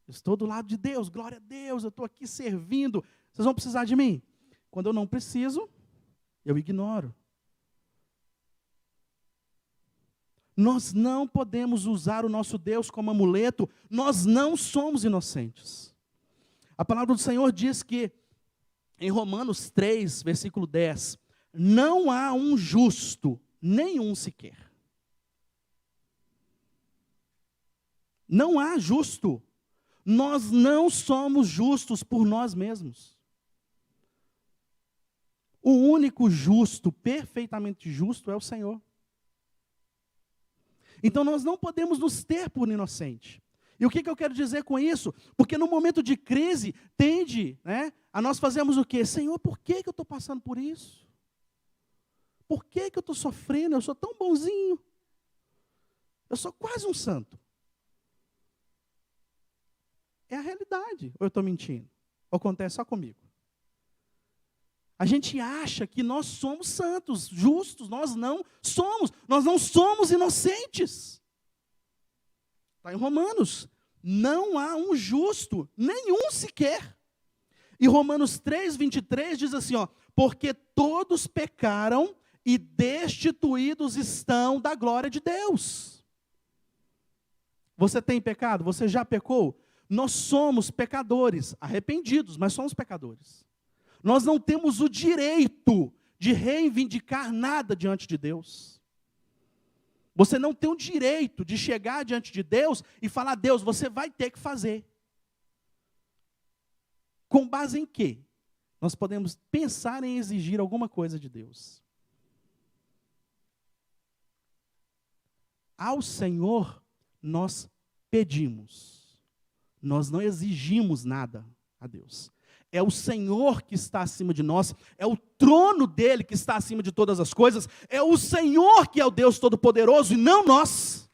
eu estou do lado de Deus. Glória a Deus, eu estou aqui servindo. Vocês vão precisar de mim. Quando eu não preciso, eu ignoro. Nós não podemos usar o nosso Deus como amuleto. Nós não somos inocentes. A palavra do Senhor diz que, em Romanos 3, versículo 10, não há um justo, nenhum sequer. Não há justo. Nós não somos justos por nós mesmos. O único justo, perfeitamente justo, é o Senhor. Então nós não podemos nos ter por inocente. E o que eu quero dizer com isso? Porque no momento de crise, tende, a nós fazermos o quê? Senhor, por que eu estou passando por isso? Por que eu estou sofrendo? Eu sou tão bonzinho. Eu sou quase um santo. É a realidade. Ou eu estou mentindo? Ou acontece só comigo? A gente acha que nós somos santos, justos. Nós não somos. Nós não somos inocentes. Está em Romanos. Não há um justo, nenhum sequer. E Romanos 3, 23 diz assim, porque todos pecaram e destituídos estão da glória de Deus. Você tem pecado? Você já pecou? Nós somos pecadores, arrependidos, mas somos pecadores. Nós não temos o direito de reivindicar nada diante de Deus. Você não tem o direito de chegar diante de Deus e falar, Deus, você vai ter que fazer. Com base em quê? Nós podemos pensar em exigir alguma coisa de Deus. Ao Senhor, nós pedimos. Nós não exigimos nada a Deus. É o Senhor que está acima de nós, é o trono dele que está acima de todas as coisas, é o Senhor que é o Deus Todo-Poderoso e não nós.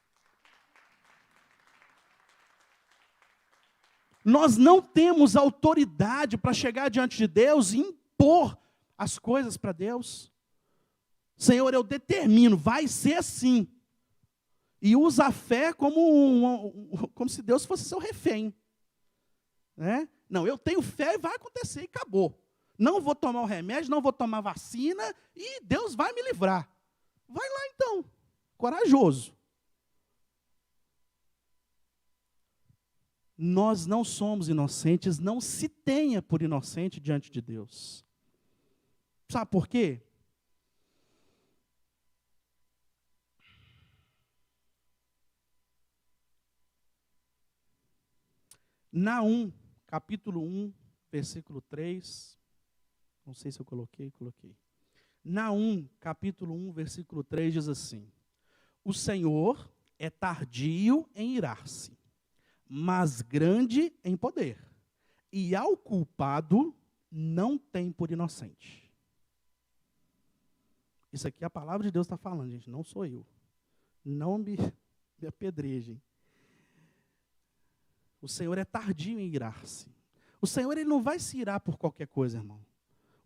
Nós não temos autoridade para chegar diante de Deus e impor as coisas para Deus. Senhor, eu determino, vai ser assim. E usa a fé como se Deus fosse seu refém. Não, eu tenho fé e vai acontecer e acabou. Não vou tomar o remédio, não vou tomar vacina e Deus vai me livrar. Vai lá então, corajoso. Nós não somos inocentes, não se tenha por inocente diante de Deus. Sabe por quê? Naum, capítulo 1, versículo 3. Não sei se eu coloquei. Naum, capítulo 1, versículo 3 diz assim: o Senhor é tardio em irar-se, mas grande em poder. E ao culpado não tem por inocente. Isso aqui a palavra de Deus está falando, gente, não sou eu. Não me apedrejem. O Senhor é tardio em irar-se. O Senhor, ele não vai se irar por qualquer coisa, irmão.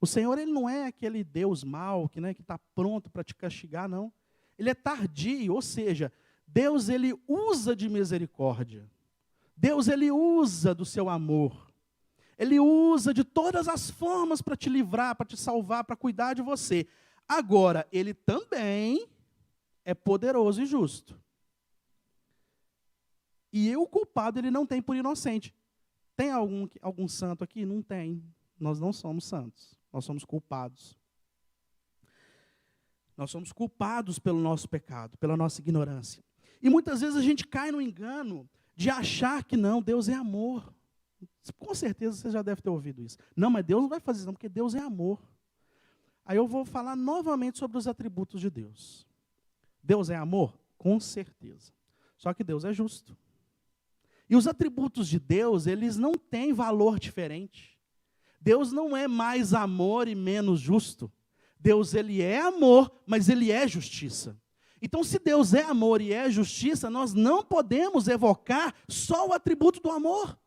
O Senhor, ele não é aquele Deus mau que está pronto para te castigar, não. Ele é tardio, ou seja, Deus, ele usa de misericórdia. Deus, ele usa do seu amor. Ele usa de todas as formas para te livrar, para te salvar, para cuidar de você. Agora, ele também é poderoso e justo. E o culpado, ele não tem por inocente. Tem algum santo aqui? Não tem. Nós não somos santos. Nós somos culpados. Nós somos culpados pelo nosso pecado, pela nossa ignorância. E muitas vezes a gente cai no engano de achar que não, Deus é amor. Com certeza você já deve ter ouvido isso. Não, mas Deus não vai fazer isso, não, porque Deus é amor. Aí eu vou falar novamente sobre os atributos de Deus. Deus é amor? Com certeza. Só que Deus é justo. E os atributos de Deus, eles não têm valor diferente. Deus não é mais amor e menos justo. Deus, ele é amor, mas ele é justiça. Então, se Deus é amor e é justiça, nós não podemos evocar só o atributo do amor,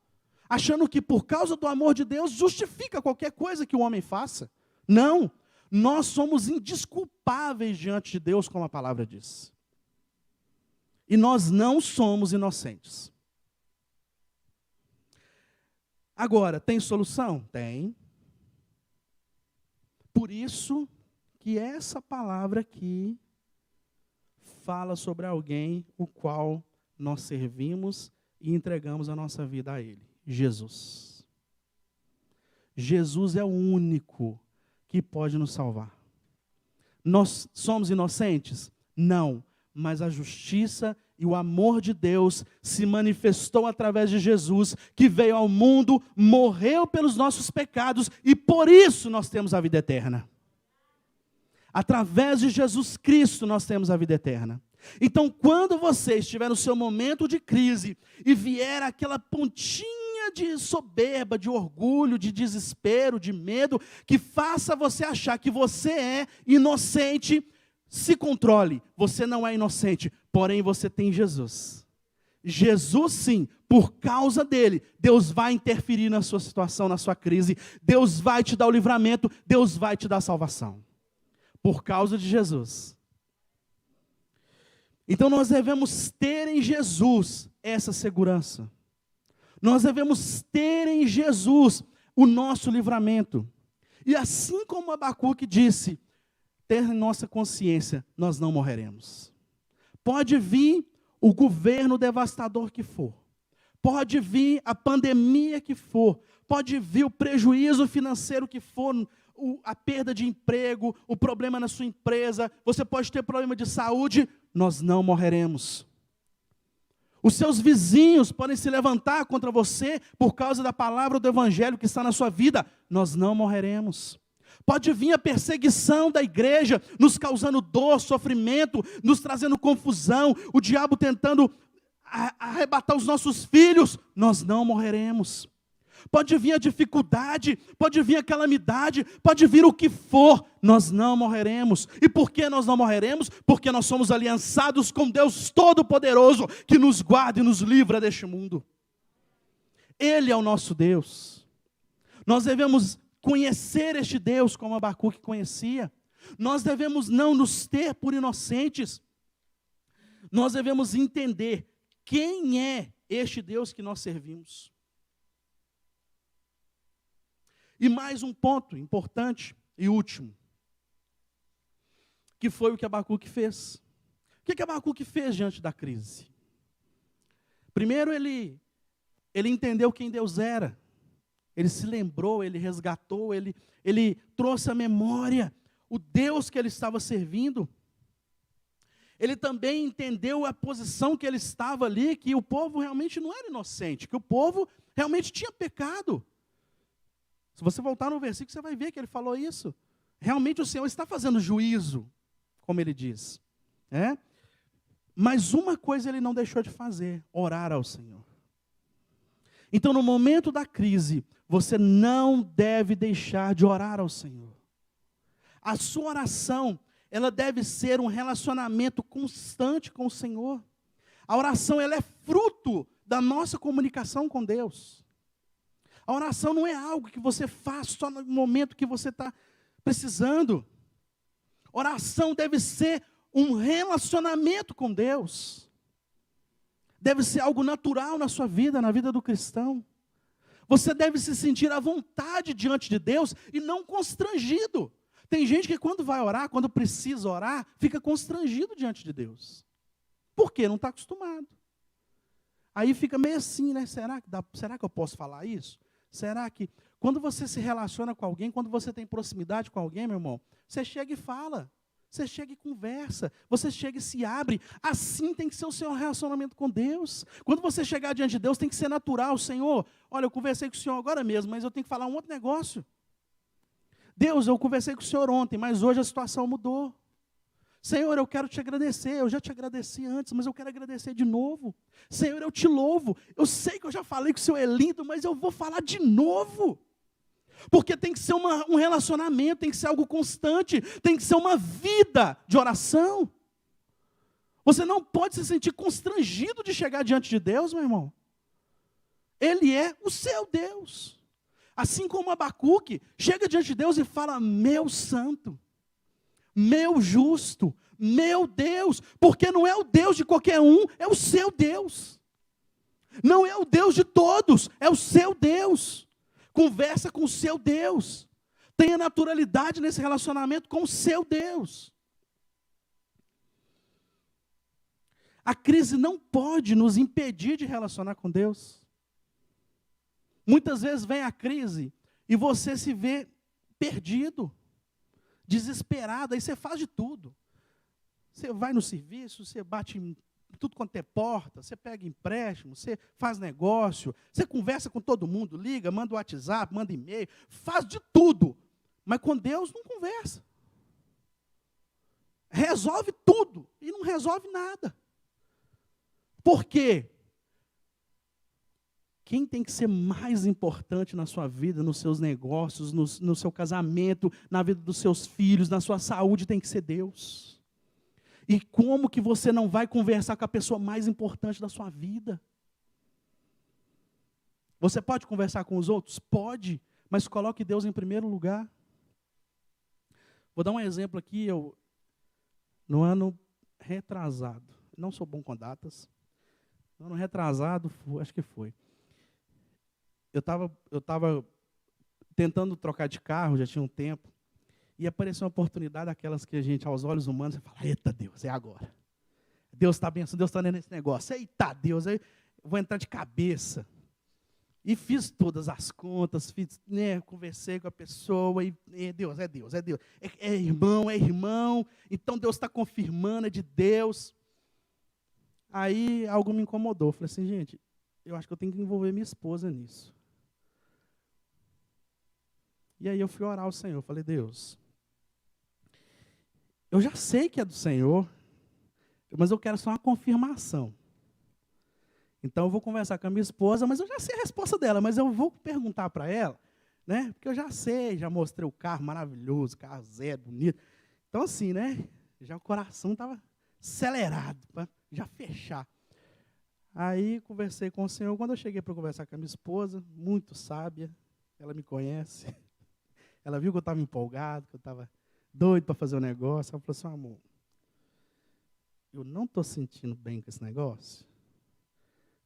achando que por causa do amor de Deus justifica qualquer coisa que o homem faça. Não, nós somos indesculpáveis diante de Deus, como a palavra diz. E nós não somos inocentes. Agora, tem solução? Tem. Por isso que essa palavra aqui fala sobre alguém o qual nós servimos e entregamos a nossa vida a Ele. Jesus. Jesus é o único que pode nos salvar. Nós somos inocentes? Não. Mas a justiça e o amor de Deus se manifestou através de Jesus, que veio ao mundo, morreu pelos nossos pecados, e por isso nós temos a vida eterna. Através de Jesus Cristo nós temos a vida eterna. Então, quando você estiver no seu momento de crise, e vier aquela pontinha de soberba, de orgulho, de desespero, de medo, que faça você achar que você é inocente, se controle, você não é inocente, porém você tem Jesus. Jesus sim, por causa dele, Deus vai interferir na sua situação, na sua crise, Deus vai te dar o livramento, Deus vai te dar a salvação. Por causa de Jesus. Então nós devemos ter em Jesus essa segurança. Nós devemos ter em Jesus o nosso livramento. E assim como Abacuque disse, ter em nossa consciência, nós não morreremos. Pode vir o governo devastador que for, pode vir a pandemia que for, pode vir o prejuízo financeiro que for, a perda de emprego, o problema na sua empresa, você pode ter problema de saúde, nós não morreremos. Os seus vizinhos podem se levantar contra você por causa da palavra do evangelho que está na sua vida, nós não morreremos. Pode vir a perseguição da igreja, nos causando dor, sofrimento, nos trazendo confusão, o diabo tentando arrebatar os nossos filhos, nós não morreremos. Pode vir a dificuldade, pode vir a calamidade, pode vir o que for, nós não morreremos. E por que nós não morreremos? Porque nós somos aliançados com Deus Todo-Poderoso, que nos guarda e nos livra deste mundo. Ele é o nosso Deus. Nós devemos conhecer este Deus como Abacuque conhecia. Nós devemos não nos ter por inocentes. Nós devemos entender quem é este Deus que nós servimos. E mais um ponto importante e último, que foi o que Abacuque fez. O que Abacuque fez diante da crise? Primeiro, ele entendeu quem Deus era. Ele se lembrou, ele resgatou, ele trouxe à memória o Deus que ele estava servindo. Ele também entendeu a posição que ele estava ali, que o povo realmente não era inocente, que o povo realmente tinha pecado. Se você voltar no versículo, você vai ver que ele falou isso. Realmente o Senhor está fazendo juízo, como ele diz. Mas uma coisa ele não deixou de fazer, orar ao Senhor. Então, no momento da crise, você não deve deixar de orar ao Senhor. A sua oração, ela deve ser um relacionamento constante com o Senhor. A oração, ela é fruto da nossa comunicação com Deus. A oração não é algo que você faz só no momento que você está precisando. Oração deve ser um relacionamento com Deus. Deve ser algo natural na sua vida, na vida do cristão. Você deve se sentir à vontade diante de Deus e não constrangido. Tem gente que quando vai orar, quando precisa orar, fica constrangido diante de Deus. Por quê? Não está acostumado. Aí fica meio assim, né? Será que eu posso falar isso? Será que... Quando você se relaciona com alguém, quando você tem proximidade com alguém, meu irmão, você chega e fala. Você chega e conversa. Você chega e se abre. Assim tem que ser o seu relacionamento com Deus. Quando você chegar diante de Deus, tem que ser natural. Senhor, olha, eu conversei com o Senhor agora mesmo, mas eu tenho que falar um outro negócio. Deus, eu conversei com o Senhor ontem, mas hoje a situação mudou. Senhor, eu quero te agradecer, eu já te agradeci antes, mas eu quero agradecer de novo. Senhor, eu te louvo, eu sei que eu já falei que o Senhor é lindo, mas eu vou falar de novo. Porque tem que ser um relacionamento, tem que ser algo constante, tem que ser uma vida de oração. Você não pode se sentir constrangido de chegar diante de Deus, meu irmão. Ele é o seu Deus. Assim como Abacuque chega diante de Deus e fala, meu santo, meu justo, meu Deus, porque não é o Deus de qualquer um, é o seu Deus. Não é o Deus de todos, é o seu Deus. Conversa com o seu Deus. Tenha naturalidade nesse relacionamento com o seu Deus. A crise não pode nos impedir de relacionar com Deus. Muitas vezes vem a crise e você se vê perdido, desesperado, aí você faz de tudo. Você vai no serviço, você bate em tudo quanto é porta, você pega empréstimo, você faz negócio, você conversa com todo mundo, liga, manda WhatsApp, manda e-mail, faz de tudo. Mas com Deus não conversa. Resolve tudo e não resolve nada. Por quê? Quem tem que ser mais importante na sua vida, nos seus negócios, no seu casamento, na vida dos seus filhos, na sua saúde, tem que ser Deus. E como que você não vai conversar com a pessoa mais importante da sua vida? Você pode conversar com os outros? Pode, mas coloque Deus em primeiro lugar. Vou dar um exemplo aqui, no ano retrasado, não sou bom com datas, no ano retrasado, acho que foi. Eu estava tentando trocar de carro, já tinha um tempo, e apareceu uma oportunidade, daquelas que a gente, aos olhos humanos, você fala, eita Deus, é agora. Deus está abençoando, Deus está nesse negócio. Eita Deus, aí eu vou entrar de cabeça. E fiz todas as contas, conversei com a pessoa, e Deus, é Deus, é Deus. É irmão, então Deus está confirmando, é de Deus. Aí algo me incomodou, falei assim, gente, eu acho que eu tenho que envolver minha esposa nisso. E aí eu fui orar ao Senhor, falei, Deus, eu já sei que é do Senhor, mas eu quero só uma confirmação. Então eu vou conversar com a minha esposa, mas eu já sei a resposta dela, mas eu vou perguntar para ela, né? Porque eu já sei, já mostrei o carro maravilhoso, carro zero, bonito. Então assim, né? Já o coração estava acelerado, para já fechar. Aí conversei com o Senhor, quando eu cheguei para conversar com a minha esposa, muito sábia, ela me conhece, ela viu que eu estava empolgado, que eu estava doido para fazer o negócio, ela falou assim, amor, eu não estou sentindo bem com esse negócio.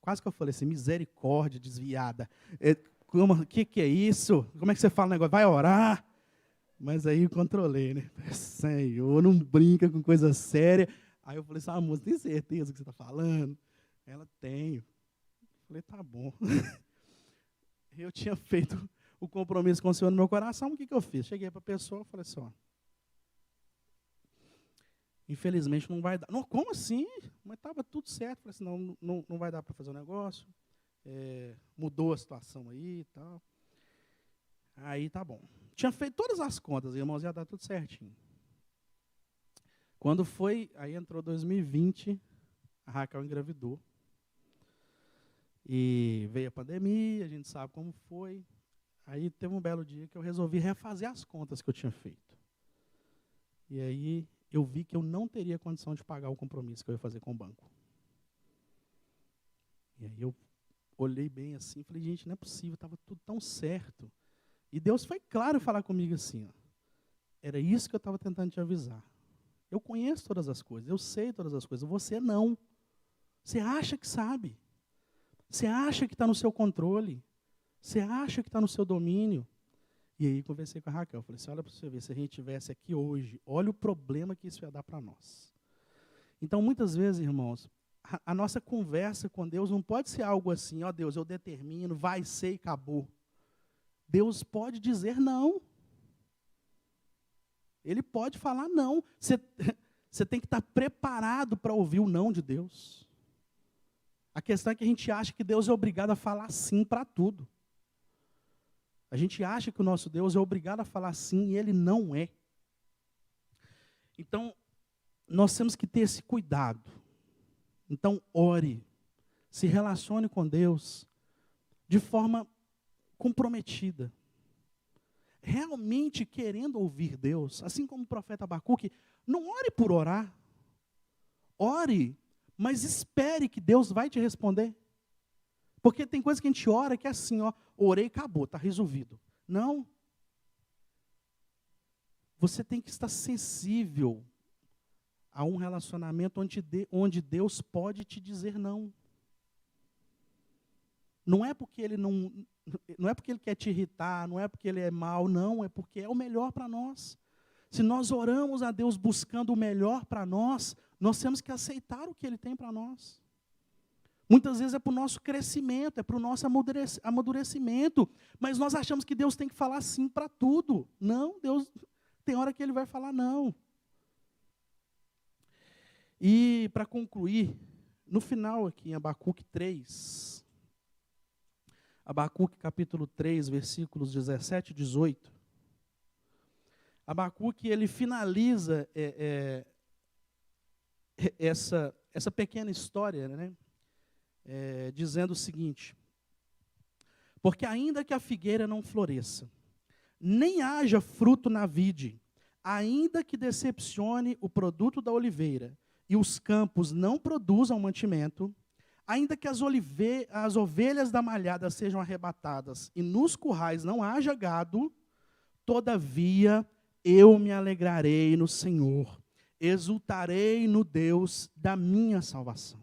Quase que eu falei assim, misericórdia desviada, o que é isso? Como é que você fala o negócio? Vai orar? Mas aí eu controlei, né? Senhor, não brinca com coisa séria. Aí eu falei assim, amor, você tem certeza do que você está falando? Ela, tenho. Falei, tá bom. Eu tinha feito o compromisso com o Senhor no meu coração, o que eu fiz? Cheguei para a pessoa e falei assim, ó, infelizmente não vai dar. Não, como assim? Mas estava tudo certo. Falei assim, não vai dar para fazer o negócio. Mudou a situação aí e tal. Aí tá bom. Tinha feito todas as contas, irmãos, ia dar tudo certinho. Quando foi, aí entrou 2020, a Raquel engravidou. E veio a pandemia, a gente sabe como foi. Aí teve um belo dia que eu resolvi refazer as contas que eu tinha feito. E aí eu vi que eu não teria condição de pagar o compromisso que eu ia fazer com o banco. E aí eu olhei bem assim e falei, gente, não é possível, estava tudo tão certo. E Deus foi claro em falar comigo assim, ó, era isso que eu estava tentando te avisar. Eu conheço todas as coisas, eu sei todas as coisas, você não. Você acha que sabe. Você acha que está no seu controle. Você acha que está no seu domínio. E aí conversei com a Raquel, falei assim, olha para você ver, se a gente estivesse aqui hoje, olha o problema que isso ia dar para nós. Então, muitas vezes, irmãos, a nossa conversa com Deus não pode ser algo assim, ó Deus, eu determino, vai ser e acabou. Deus pode dizer não. Ele pode falar não. Você tem que estar preparado para ouvir o não de Deus. A questão é que a gente acha que Deus é obrigado a falar sim para tudo. A gente acha que o nosso Deus é obrigado a falar sim e Ele não é. Então, nós temos que ter esse cuidado. Então, ore, se relacione com Deus de forma comprometida. Realmente querendo ouvir Deus, assim como o profeta Abacuque, não ore por orar. Ore, mas espere que Deus vai te responder. Porque tem coisa que a gente ora que é assim, ó, orei e acabou, está resolvido. Não. Você tem que estar sensível a um relacionamento onde Deus pode te dizer não. Não é porque Ele não é porque Ele quer te irritar, não é porque Ele é mau, não, é porque é o melhor para nós. Se nós oramos a Deus buscando o melhor para nós, nós temos que aceitar o que Ele tem para nós. Muitas vezes é para o nosso crescimento, é para o nosso amadurecimento, mas nós achamos que Deus tem que falar sim para tudo. Não, Deus tem hora que Ele vai falar não. E para concluir, no final aqui em Abacuque 3, Abacuque capítulo 3, versículos 17 e 18, Abacuque ele finaliza essa pequena história, né? Dizendo o seguinte: porque ainda que a figueira não floresça, nem haja fruto na vide, ainda que decepcione o produto da oliveira, e os campos não produzam mantimento, ainda que as ovelhas da malhada sejam arrebatadas, e nos currais não haja gado, todavia eu me alegrarei no Senhor, exultarei no Deus da minha salvação.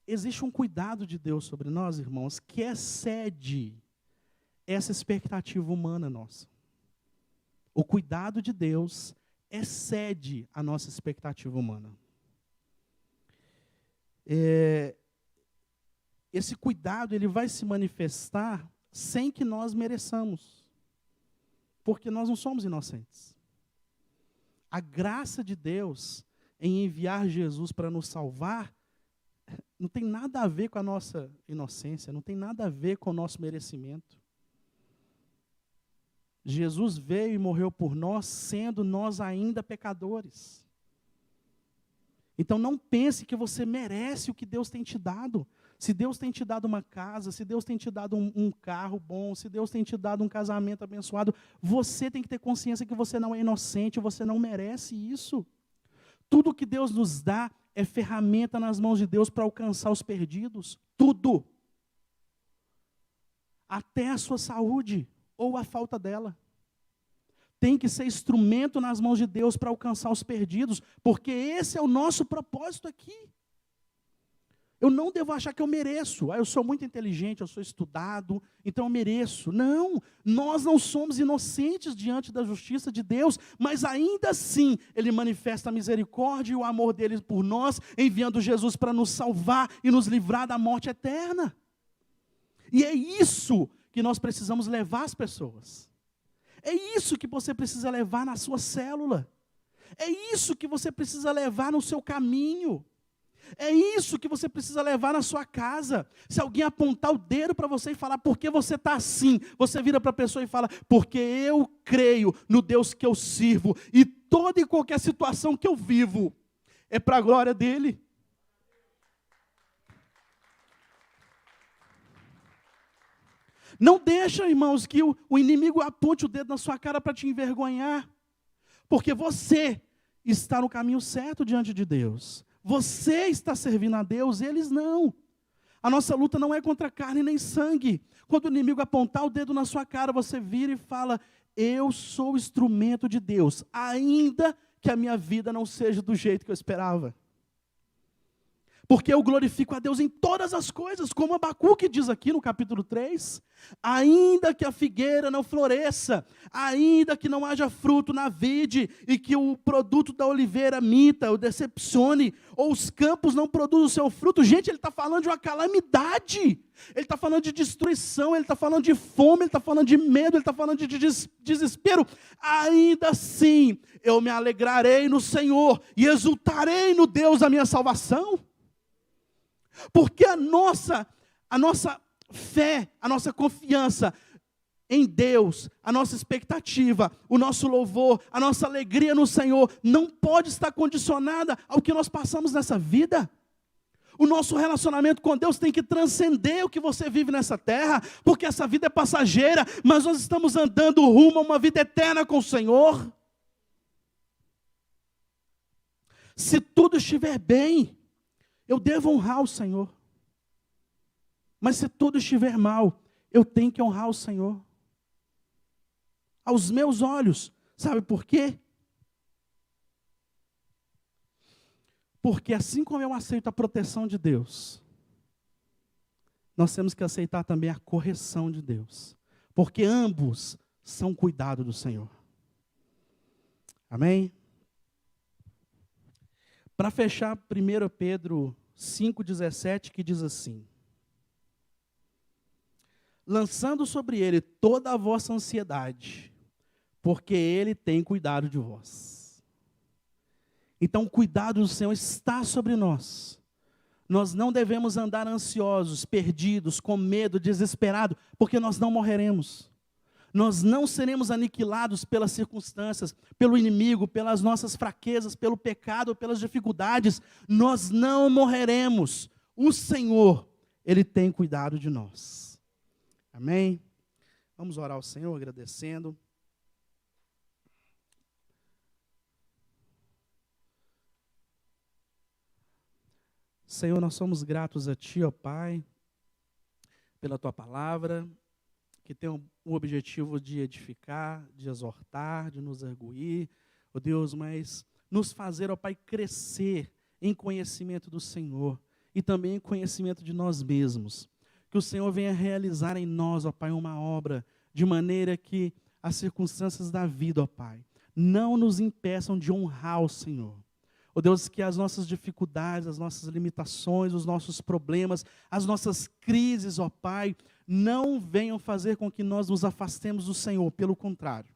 Existe um cuidado de Deus sobre nós, irmãos, que excede essa expectativa humana nossa. O cuidado de Deus excede a nossa expectativa humana. Esse cuidado ele vai se manifestar sem que nós mereçamos, porque nós não somos inocentes. A graça de Deus em enviar Jesus para nos salvar não tem nada a ver com a nossa inocência, não tem nada a ver com o nosso merecimento. Jesus veio e morreu por nós, sendo nós ainda pecadores. Então não pense que você merece o que Deus tem te dado. Se Deus tem te dado uma casa, se Deus tem te dado um carro bom, se Deus tem te dado um casamento abençoado, você tem que ter consciência que você não é inocente, você não merece isso. Tudo que Deus nos dá é ferramenta nas mãos de Deus para alcançar os perdidos. Tudo. Até a sua saúde ou a falta dela. Tem que ser instrumento nas mãos de Deus para alcançar os perdidos, porque esse é o nosso propósito aqui. Eu não devo achar que eu mereço. Eu sou muito inteligente, eu sou estudado, então eu mereço. Não, nós não somos inocentes diante da justiça de Deus, mas ainda assim Ele manifesta a misericórdia e o amor dele por nós, enviando Jesus para nos salvar e nos livrar da morte eterna. E é isso que nós precisamos levar às pessoas. É isso que você precisa levar na sua célula. É isso que você precisa levar no seu caminho. É isso que você precisa levar na sua casa. Se alguém apontar o dedo para você e falar, por que você está assim? Você vira para a pessoa e fala, porque eu creio no Deus que eu sirvo. E toda e qualquer situação que eu vivo é para a glória dEle. Não deixa, irmãos, que o inimigo aponte o dedo na sua cara para te envergonhar. Porque você está no caminho certo diante de Deus. Você está servindo a Deus, eles não. A nossa luta não é contra carne nem sangue. Quando o inimigo apontar o dedo na sua cara, você vira e fala: eu sou instrumento de Deus, ainda que a minha vida não seja do jeito que eu esperava. Porque eu glorifico a Deus em todas as coisas, como Abacuque diz aqui no capítulo 3. Ainda que a figueira não floresça, ainda que não haja fruto na vide, e que o produto da oliveira minta, ou decepcione, ou os campos não produzam o seu fruto. Gente, ele está falando de uma calamidade. Ele está falando de destruição, ele está falando de fome, ele está falando de medo, ele está falando de desespero. Ainda assim, eu me alegrarei no Senhor, e exultarei no Deus da minha salvação. Porque a nossa fé, a nossa confiança em Deus, a nossa expectativa, o nosso louvor, a nossa alegria no Senhor, não pode estar condicionada ao que nós passamos nessa vida. O nosso relacionamento com Deus tem que transcender o que você vive nessa terra, porque essa vida é passageira, mas nós estamos andando rumo a uma vida eterna com o Senhor. Se tudo estiver bem, eu devo honrar o Senhor. Mas se tudo estiver mal, eu tenho que honrar o Senhor. Aos meus olhos, sabe por quê? Porque assim como eu aceito a proteção de Deus, nós temos que aceitar também a correção de Deus. Porque ambos são cuidado do Senhor. Amém? Para fechar, 1 Pedro 5,17, que diz assim: lançando sobre ele toda a vossa ansiedade, porque ele tem cuidado de vós. Então o cuidado do Senhor está sobre nós. Nós não devemos andar ansiosos, perdidos, com medo, desesperados, porque nós não morreremos. Nós não seremos aniquilados pelas circunstâncias, pelo inimigo, pelas nossas fraquezas, pelo pecado, pelas dificuldades. Nós não morreremos. O Senhor, Ele tem cuidado de nós. Amém? Vamos orar ao Senhor agradecendo. Senhor, nós somos gratos a Ti, ó Pai, pela Tua palavra, que tem o objetivo de edificar, de exortar, de nos arguir, ó Deus, mas nos fazer, ó Pai, crescer em conhecimento do Senhor e também em conhecimento de nós mesmos. Que o Senhor venha realizar em nós, ó Pai, uma obra, de maneira que as circunstâncias da vida, ó Pai, não nos impeçam de honrar o Senhor. Ó Deus, que as nossas dificuldades, as nossas limitações, os nossos problemas, as nossas crises, ó Pai, não venham fazer com que nós nos afastemos do Senhor, pelo contrário.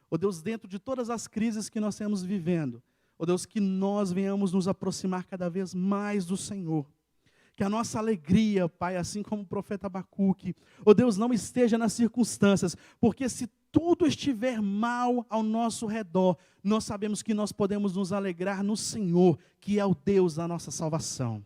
Ó Deus, dentro de todas as crises que nós estamos vivendo, ó Deus, que nós venhamos nos aproximar cada vez mais do Senhor. Que a nossa alegria, Pai, assim como o profeta Abacuque, ó Deus, não esteja nas circunstâncias, porque se tudo estiver mal ao nosso redor, nós sabemos que nós podemos nos alegrar no Senhor, que é o Deus da nossa salvação.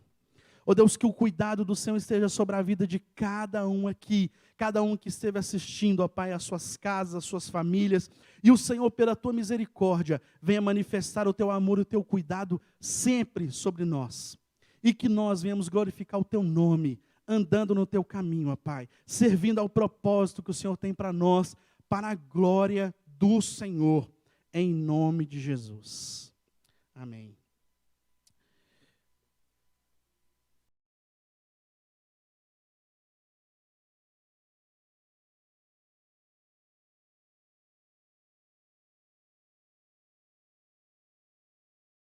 Ó Deus, que o cuidado do Senhor esteja sobre a vida de cada um aqui, cada um que esteve assistindo, ó Pai, as suas casas, as suas famílias, e o Senhor, pela Tua misericórdia, venha manifestar o Teu amor e o Teu cuidado sempre sobre nós. E que nós venhamos glorificar o Teu nome, andando no Teu caminho, ó Pai, servindo ao propósito que o Senhor tem para nós, para a glória do Senhor, em nome de Jesus. Amém.